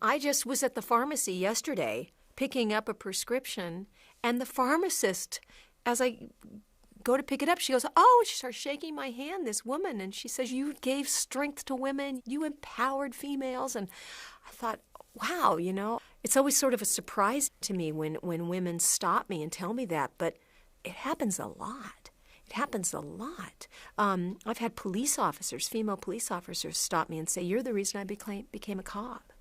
I just was at the pharmacy yesterday picking up a prescription, and the pharmacist, as I go to pick it up, she goes, oh, she starts shaking my hand, this woman, and she says, you gave strength to women, you empowered females. And I thought, wow, it's always sort of a surprise to me when women stop me and tell me that, but it happens a lot. It happens a lot. I've had police officers, female police officers, stop me and say, you're the reason I became a cop.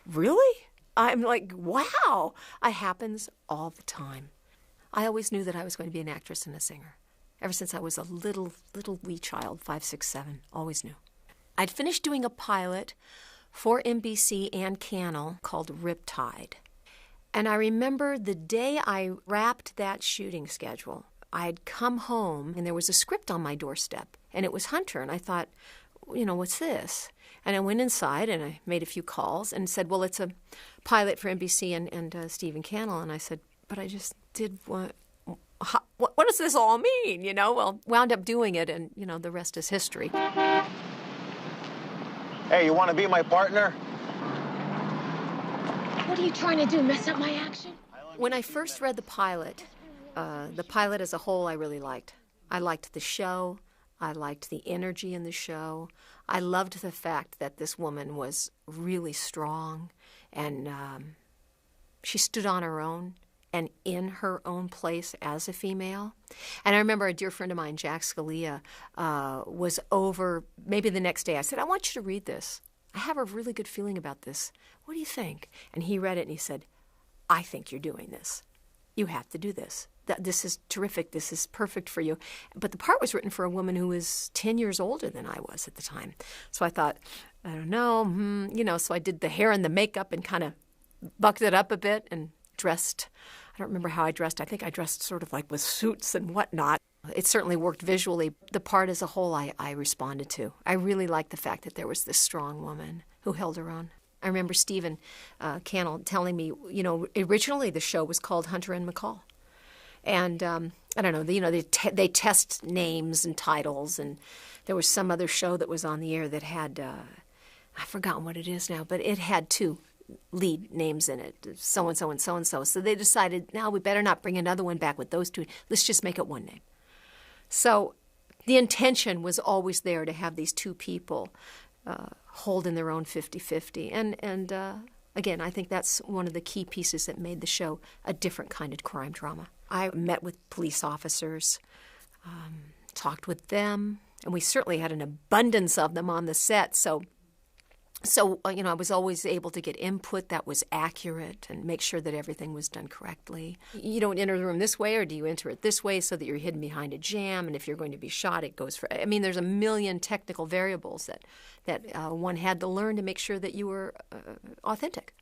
Really? I'm like, wow. It happens all the time. I always knew that I was going to be an actress and a singer. Ever since I was a little wee child, 5, 6, 7, always knew. I'd finished doing a pilot for NBC and Cannell called Riptide. And I remember the day I wrapped that shooting schedule, I'd come home and there was a script on my doorstep, and it was Hunter. And I thought, what's this? And I went inside and I made a few calls and said, well, it's a pilot for NBC and Stephen Cannell. And I said, but I just did what does this all mean? Well, wound up doing it, and, the rest is history. Hey, you want to be my partner? What are you trying to do, mess up my action? When I first read the pilot as a whole, I really liked. I liked the show. I liked the energy in the show. I loved the fact that this woman was really strong, and she stood on her own and in her own place as a female. And I remember a dear friend of mine, Jack Scalia, was over maybe the next day. I said, I want you to read this. I have a really good feeling about this. What do you think? And he read it and he said, I think you're doing this. You have to do this. This is terrific. This is perfect for you. But the part was written for a woman who was 10 years older than I was at the time. So I thought, I don't know, so I did the hair and the makeup and kind of bucked it up a bit and dressed. I don't remember how I dressed. I think I dressed sort of like with suits and whatnot. It certainly worked visually. The part as a whole I responded to. I really liked the fact that there was this strong woman who held her own. I remember Stephen Cannell telling me, originally the show was called Hunter and McCall. And I don't know, they test names and titles, and there was some other show that was on the air that had, I've forgotten what it is now, but it had 2 lead names in it, so-and-so and so-and-so. So they decided, now we better not bring another one back with those 2. Let's just make it one name. So the intention was always there to have these 2 people holding their own 50-50. And again, I think that's one of the key pieces that made the show a different kind of crime drama. I met with police officers, talked with them, and we certainly had an abundance of them on the set. So I was always able to get input that was accurate and make sure that everything was done correctly. You don't enter the room this way, or do you enter it this way so that you're hidden behind a jam? And if you're going to be shot, it goes for. There's a million technical variables that one had to learn to make sure that you were authentic.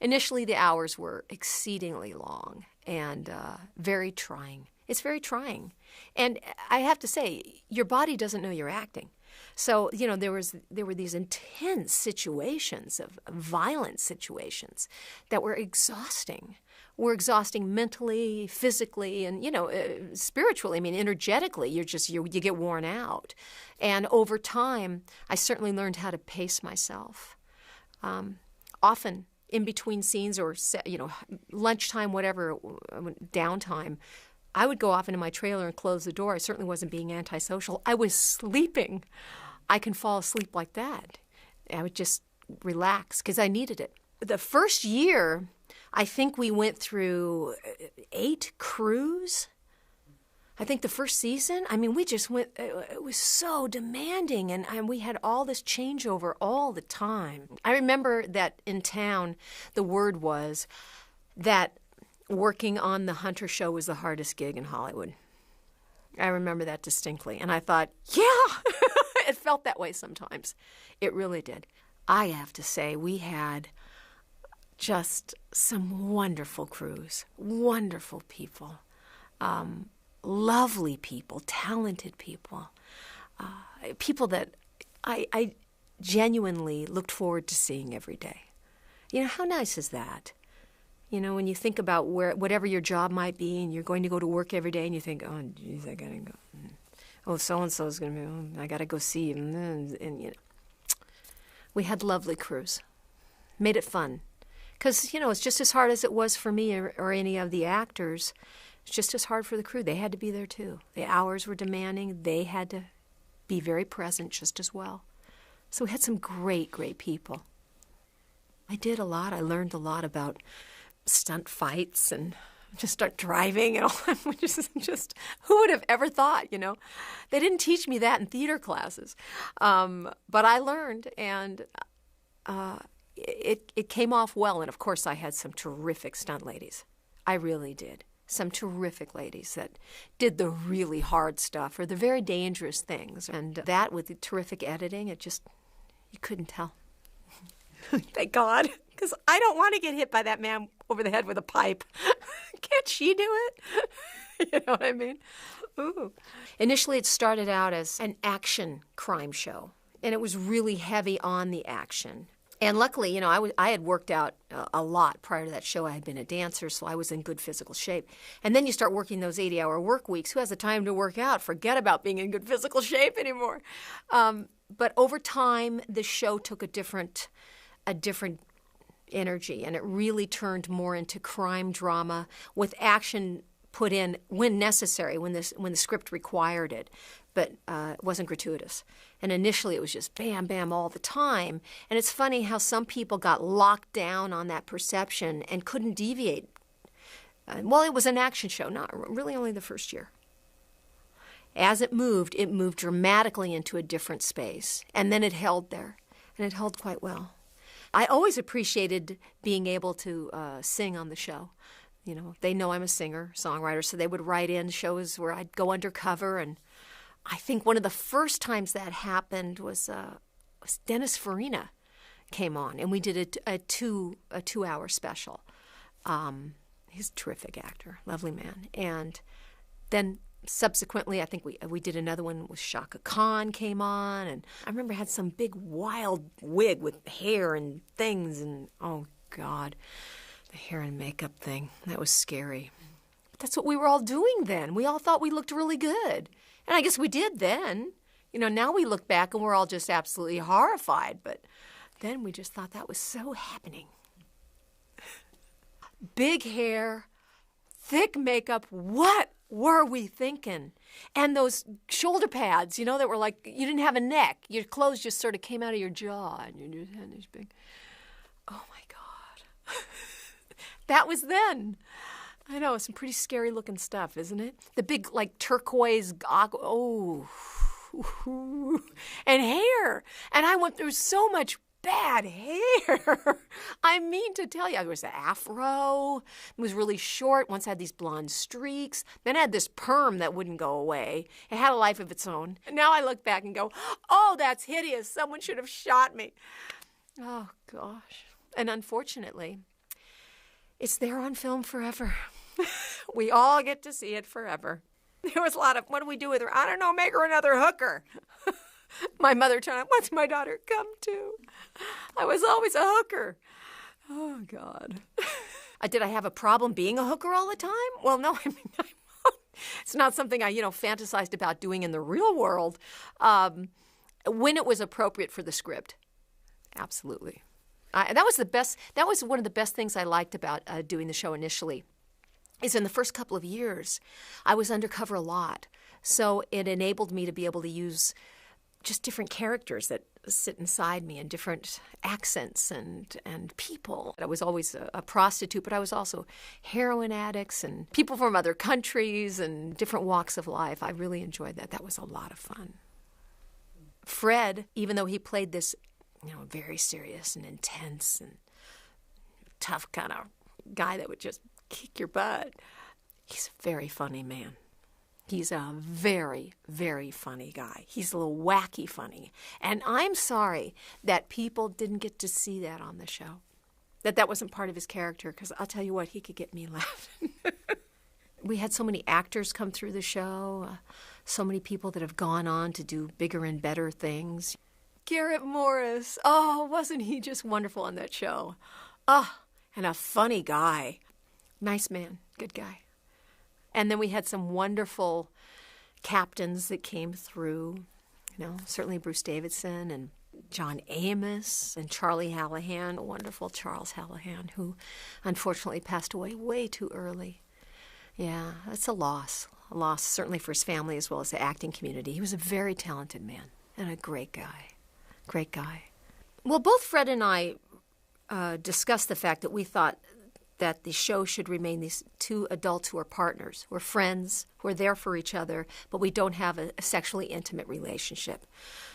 Initially, the hours were exceedingly long and very trying. It's very trying. And I have to say, your body doesn't know you're acting. So, there were these intense situations of violent situations that were exhausting. Were exhausting mentally, physically, and, spiritually. Energetically, you get worn out. And over time, I certainly learned how to pace myself. Often, in between scenes or, lunchtime, whatever, downtime, I would go off into my trailer and close the door. I certainly wasn't being antisocial. I was sleeping. I can fall asleep like that. I would just relax because I needed it. The first year, I think we went through 8 crews. I think the first season, we just went, it was so demanding, and we had all this changeover all the time. I remember that in town, the word was that working on the Hunter show was the hardest gig in Hollywood. I remember that distinctly. And I thought, yeah, it felt that way sometimes. It really did. I have to say, we had just some wonderful crews, wonderful people, lovely people, talented people, people that I genuinely looked forward to seeing every day. How nice is that? When you think about whatever your job might be, and you're going to go to work every day, and you think, oh, geez, I gotta go. Oh, so-and-so is going to be, I gotta go see him. And we had lovely crews, made it fun. Because, it's just as hard as it was for me or any of the actors. It's just as hard for the crew. They had to be there, too. The hours were demanding. They had to be very present just as well. So we had some great, great people. I did a lot. I learned a lot about stunt fights and just start driving and all that, which is just, who would have ever thought, They didn't teach me that in theater classes. But I learned, and it came off well. And, of course, I had some terrific stunt ladies. I really did. Some terrific ladies that did the really hard stuff or the very dangerous things. And that, with the terrific editing, you couldn't tell. Thank God, because I don't want to get hit by that man over the head with a pipe. Can't she do it? You know what I mean? Ooh. Initially, it started out as an action crime show, and it was really heavy on the action. And luckily, I had worked out a lot prior to that show. I had been a dancer, so I was in good physical shape. And then you start working those 80-hour work weeks. Who has the time to work out? Forget about being in good physical shape anymore. But over time, the show took a different energy, and it really turned more into crime drama with action put in when necessary, when the script required it, but it wasn't gratuitous. And initially it was just bam, bam all the time. And it's funny how some people got locked down on that perception and couldn't deviate. Well, it was an action show, not really only the first year. As it moved dramatically into a different space, and then it held there, and it held quite well. I always appreciated being able to sing on the show. They know I'm a singer, songwriter, so they would write in shows where I'd go undercover. And I think one of the first times that happened was Dennis Farina came on, and we did a 2-hour special. He's a terrific actor, lovely man. And then subsequently, I think we did another one with Shaka Khan came on, and I remember I had some big wild wig with hair and things, and oh God, the hair and makeup thing, that was scary. But that's what we were all doing then. We all thought we looked really good, and I guess we did then. Now we look back and we're all just absolutely horrified, but then we just thought that was so happening. Big hair, thick makeup, what were we thinking? And those shoulder pads, that were like, you didn't have a neck. Your clothes just sort of came out of your jaw, and you just had these big, oh my God. That was then. I know, some pretty scary looking stuff, isn't it? The big, like, turquoise, and hair. And I went through so much bad hair. I mean to tell you, I was an afro. It was really short. Once had these blonde streaks. Then I had this perm that wouldn't go away. It had a life of its own. And now I look back and go, oh, that's hideous. Someone should have shot me. Oh, gosh. And unfortunately, it's there on film forever. We all get to see it forever. There was a lot of, what do we do with her? I don't know, make her another hooker. My mother turned, what's my daughter come to? I was always a hooker. Oh, God. Did I have a problem being a hooker all the time? Well, no, I mean, it's not something I, fantasized about doing in the real world. When it was appropriate for the script, absolutely. That was one of the best things I liked about doing the show initially, is in the first couple of years, I was undercover a lot. So it enabled me to be able to use just different characters that sit inside me and different accents and people. I was always a prostitute, but I was also heroin addicts and people from other countries and different walks of life. I really enjoyed that. That was a lot of fun. Fred, even though he played this, very serious and intense and tough kind of guy that would just kick your butt, he's a very funny man. He's a very, very funny guy. He's a little wacky funny. And I'm sorry that people didn't get to see that on the show, that wasn't part of his character, because I'll tell you what, he could get me laughing. We had so many actors come through the show, so many people that have gone on to do bigger and better things. Garrett Morris, oh, wasn't he just wonderful on that show? Oh, and a funny guy. Nice man, good guy. And then we had some wonderful captains that came through, certainly Bruce Davidson. And John Amos and Charlie Hallahan, wonderful Charles Hallahan, who unfortunately passed away way too early. Yeah, that's a loss certainly for his family as well as the acting community. He was a very talented man and a great guy. Great guy. Well, both Fred and I discussed the fact that we thought that the show should remain these two adults who are partners, who are friends, who are there for each other, but we don't have a sexually intimate relationship,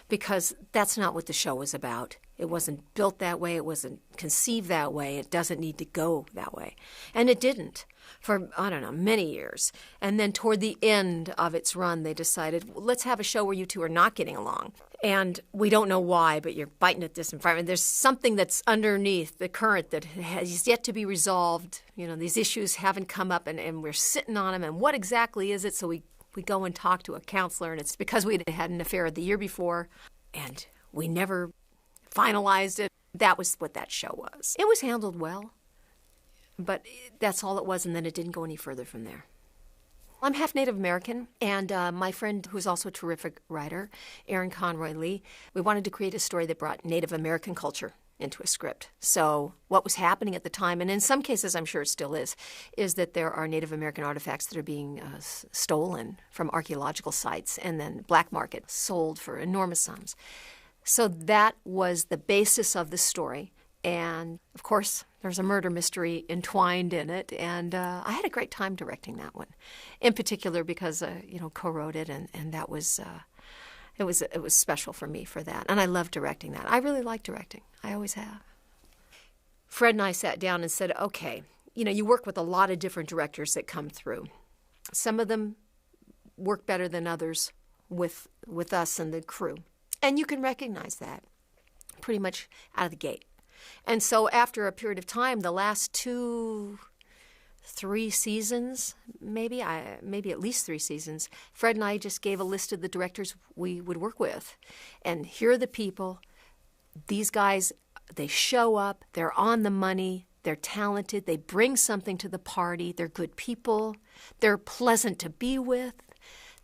because that's not what the show was about. It wasn't built that way. It wasn't conceived that way. It doesn't need to go that way. And it didn't for, many years. And then toward the end of its run, they decided, well, let's have a show where you two are not getting along. And we don't know why, but you're biting at this environment. There's something that's underneath the current that has yet to be resolved. These issues haven't come up, and we're sitting on them. And what exactly is it? So we go and talk to a counselor, and it's because we had an affair the year before, and we never finalized it. That was what that show was. It was handled well, but that's all it was, and then it didn't go any further from there. I'm half Native American, and my friend, who's also a terrific writer, Erin Conroy Lee, we wanted to create a story that brought Native American culture into a script. So what was happening at the time, and in some cases I'm sure it still is that there are Native American artifacts that are being stolen from archaeological sites and then black market sold for enormous sums. So that was the basis of the story. And, of course, there's a murder mystery entwined in it, and I had a great time directing that one, in particular because, co-wrote it, and that was, it was special for me for that. And I love directing that. I really like directing. I always have. Fred and I sat down and said, okay, you work with a lot of different directors that come through. Some of them work better than others with us and the crew. And you can recognize that pretty much out of the gate. And so after a period of time, the last 2-3 seasons, maybe at least 3 seasons, Fred and I just gave a list of the directors we would work with. And here are the people. These guys, they show up. They're on the money. They're talented. They bring something to the party. They're good people. They're pleasant to be with.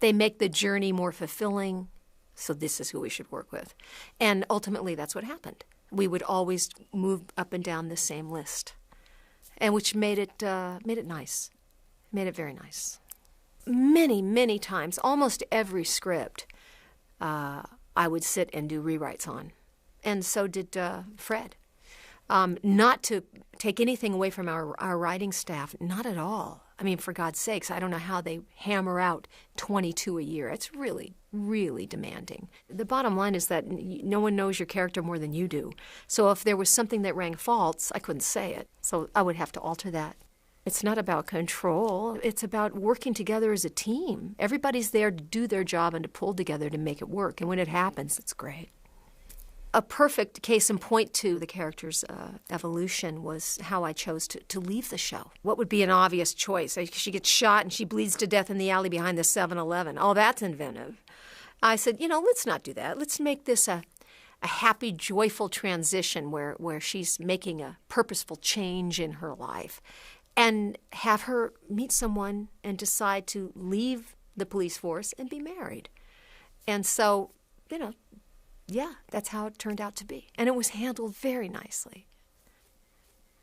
They make the journey more fulfilling. So this is who we should work with. And ultimately, that's what happened. We would always move up and down the same list, and which made it nice, made it very nice. Many, many times, almost every script, I would sit and do rewrites on, and so did Fred. Not to take anything away from our writing staff, not at all. I mean, for God's sakes, I don't know how they hammer out 22 a year. It's really, really demanding. The bottom line is that no one knows your character more than you do. So if there was something that rang false, I couldn't say it. So I would have to alter that. It's not about control. It's about working together as a team. Everybody's there to do their job and to pull together to make it work. And when it happens, it's great. A perfect case in point to the character's evolution was how I chose to leave the show. What would be an obvious choice? She gets shot and she bleeds to death in the alley behind the 7-Eleven. Oh, that's inventive. I said, let's not do that. Let's make this a happy, joyful transition where she's making a purposeful change in her life, and have her meet someone and decide to leave the police force and be married. And so, yeah, that's how it turned out to be. And it was handled very nicely.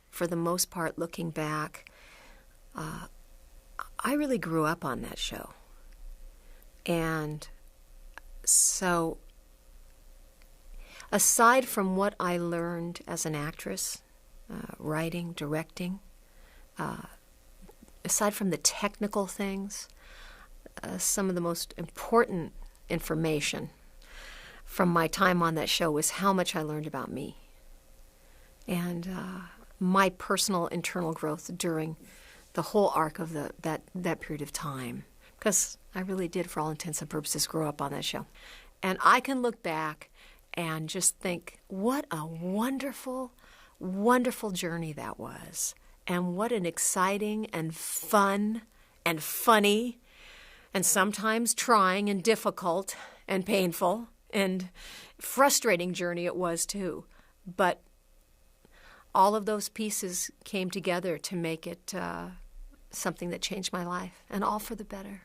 For the most part, looking back, I really grew up on that show. And so, aside from what I learned as an actress, writing, directing, aside from the technical things, some of the most important information from my time on that show was how much I learned about me and my personal internal growth during the whole arc of that period of time, because I really did, for all intents and purposes, grow up on that show. And I can look back and just think, what a wonderful, wonderful journey that was, and what an exciting and fun and funny and sometimes trying and difficult and painful and frustrating journey it was too. But all of those pieces came together to make it something that changed my life, and all for the better.